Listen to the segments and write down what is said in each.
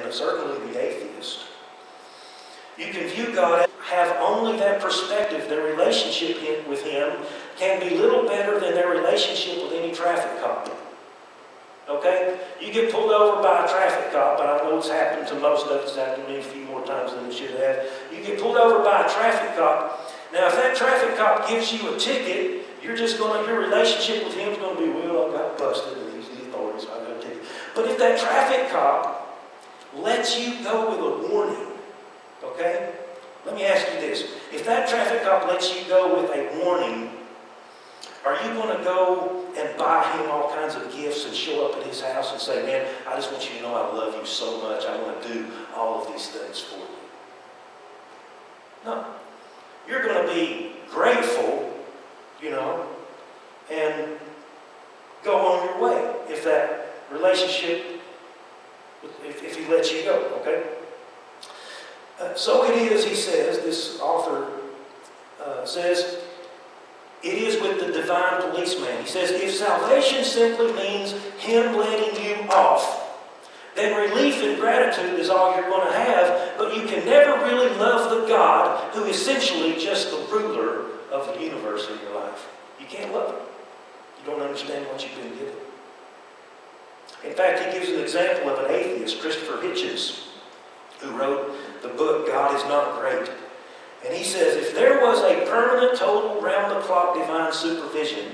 and certainly the atheist. You can view God as have only that perspective. Their relationship with Him can be little better than their relationship with any traffic cop. Okay? You get pulled over by a traffic cop, but I know it's happened to most of us. It's happened to me a few more times than it should have. You get pulled over by a traffic cop. Now, if that traffic cop gives you a ticket, your relationship with him is going to be, well, I got busted, and he's the authorities, so I got a ticket. But if that traffic cop lets you go with a warning, okay? Let me ask you this. If that traffic cop lets you go with a warning, are you going to go and buy him all kinds of gifts and show up at his house and say, man, I just want you to know I love you so much. I want to do all of these things for you? No. You're going to be grateful, and go on your way if that relationship, if he lets you go, okay? So it is, he says, this author says, it is with the divine policeman. He says, if salvation simply means him letting you off, then relief and gratitude is all you're going to have, but you can never really love the God who is essentially just the ruler of the universe in your life. You can't love him. You don't understand what you've been given. In fact, he gives an example of an atheist, Christopher Hitchens, who wrote the book, God is Not Great. And he says, if there was a permanent, total, round-the-clock divine supervision,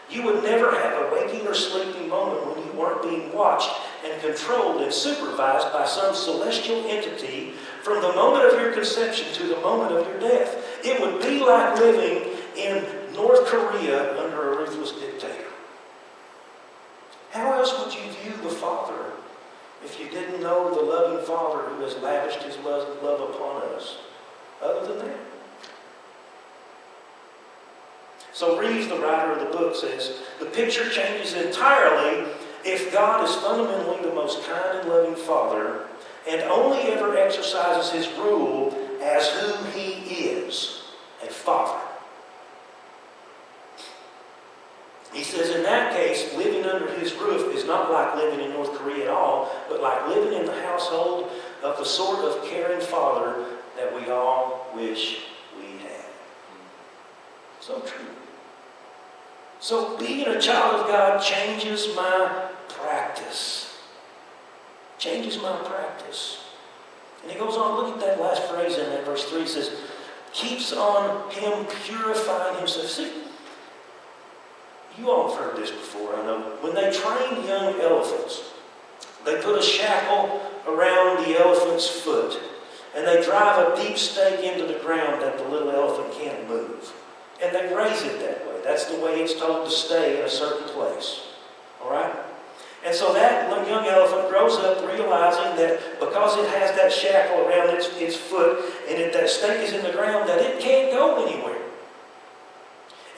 you would never have a waking or sleeping moment when you weren't being watched and controlled and supervised by some celestial entity from the moment of your conception to the moment of your death. It would be like living in North Korea under a ruthless dictator. How else would you view the Father if you didn't know the loving Father who has lavished His love upon us? Other than that. So Reeves, the writer of the book, says, the picture changes entirely if God is fundamentally the most kind and loving Father and only ever exercises His rule as who He is, a Father. He says in that case, living under His roof is not like living in North Korea at all, but like living in the household of the sort of caring Father that we all wish we had. So true. So being a child of God changes my practice. Changes my practice. And he goes on, look at that last phrase in that verse 3. It says, keeps on him purifying himself. See, you all have heard this before, I know. When they train young elephants, they put a shackle around the elephant's foot, and they drive a deep stake into the ground that the little elephant can't move. And they raise it that way. That's the way it's told to stay in a certain place. All right? And so that young elephant grows up realizing that because it has that shackle around its foot and that stake is in the ground, that it can't go anywhere.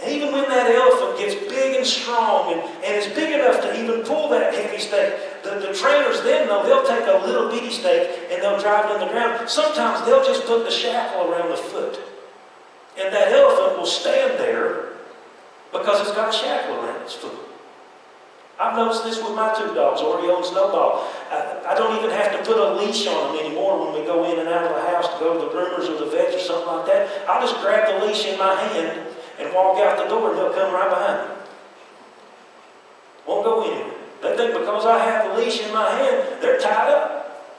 And even when that elephant gets big and strong and is big enough to even pull that heavy stake, the trainers then know they'll take a little bitty stake and they'll drive it in the ground. Sometimes they'll just put the shackle around the foot. And that elephant will stand there because it's got a shackle around its foot. I've noticed this with my two dogs, Oreo and Snowball. I don't even have to put a leash on them anymore when we go in and out of the house to go to the groomers or the vets or something like that. I'll just grab the leash in my hand and walk out the door and they'll come right behind me. Won't go anywhere. They think because I have the leash in my hand, they're tied up.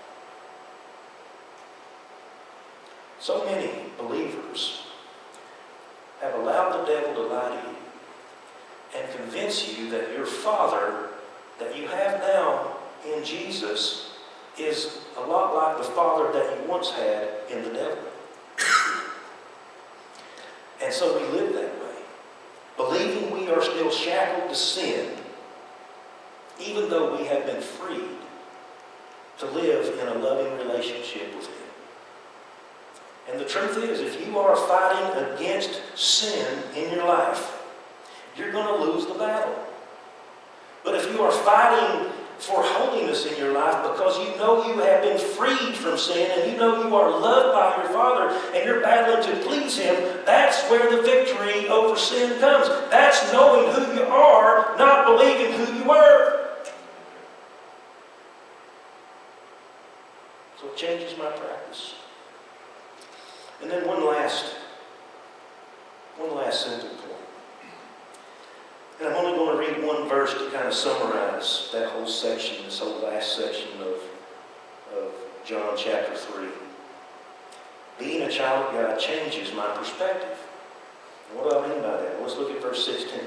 So many believers have allowed the devil to lie to you and convince you that your Father that you have now in Jesus is a lot like the Father that you once had in the devil. And so we live that way, believing we are still shackled to sin, even though we have been freed to live in a loving relationship with Him. And the truth is, if you are fighting against sin in your life, you're going to lose the battle. But if you are fighting for holiness in your life because you know you have been freed from sin and you know you are loved by your Father and you're battling to please Him, that's where the victory over sin comes. That's knowing who you are, not believing who you were. So it changes my practice. And then one last simple point. And I'm only going to read one verse to kind of summarize that whole section, this whole last section of John chapter 3. Being a child of God changes my perspective. And what do I mean by that? Let's look at verse 16.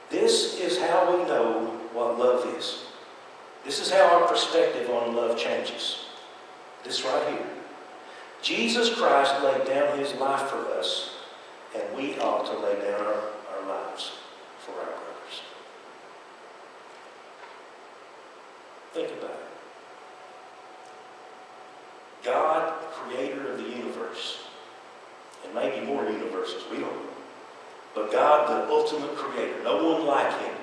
This is how we know what love is. This is how our perspective on love changes. This right here. Jesus Christ laid down his life for us, and we ought to lay down our lives for our brothers. Think about it. God, creator of the universe, and maybe more universes, we don't know. But God, the ultimate creator, no one like him,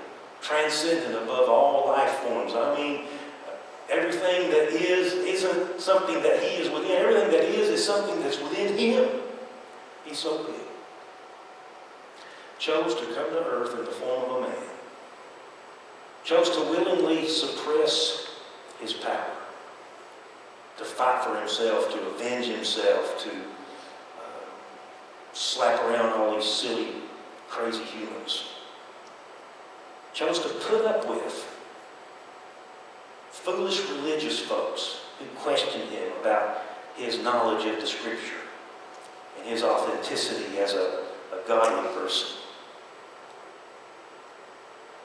transcendent above all life forms. I mean, everything that is isn't something that he is within. Everything that is something that's within him. He's so big. Chose to come to earth in the form of a man. Chose to willingly suppress his power. To fight for himself, to avenge himself, to slap around all these silly, crazy humans. Chose to put up with foolish religious folks who questioned him about his knowledge of the Scripture and his authenticity as a godly person.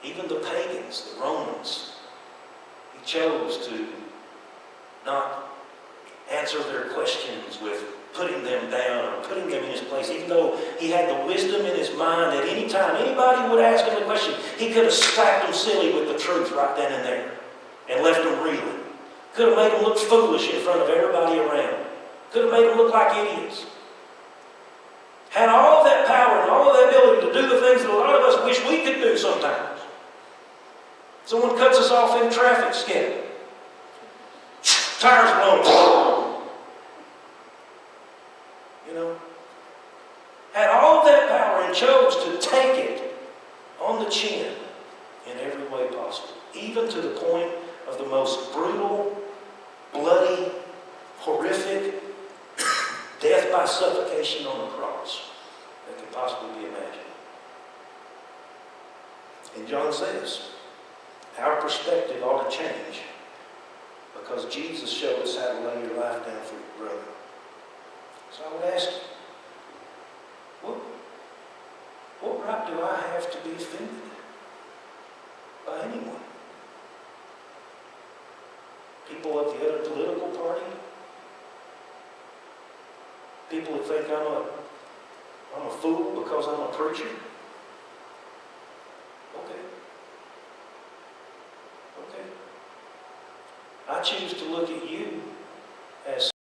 Even the pagans, the Romans, he chose to not answer their questions with putting them down or putting them in his place, even though he had the wisdom in his mind that any time anybody would ask him a question, he could have slapped them silly with the truth right then and there and left them reeling. Could have made them look foolish in front of everybody around. Could have made them look like idiots. Had all of that power and all of that ability to do the things that a lot of us wish we could do sometimes. Someone cuts us off in traffic, scared. Tires blown. You know? Had all of that power and chose to take it on the chin in every way possible. Even to the point of the most brutal, bloody, horrific death by suffocation on the cross that could possibly be imagined. And John says, our perspective ought to change because Jesus showed us how to lay your life down for your brother. So I would ask you, what right do I have to be offended by anyone? People of the other political party? People who think I'm a fool because I'm a preacher? Okay. I choose to look at you as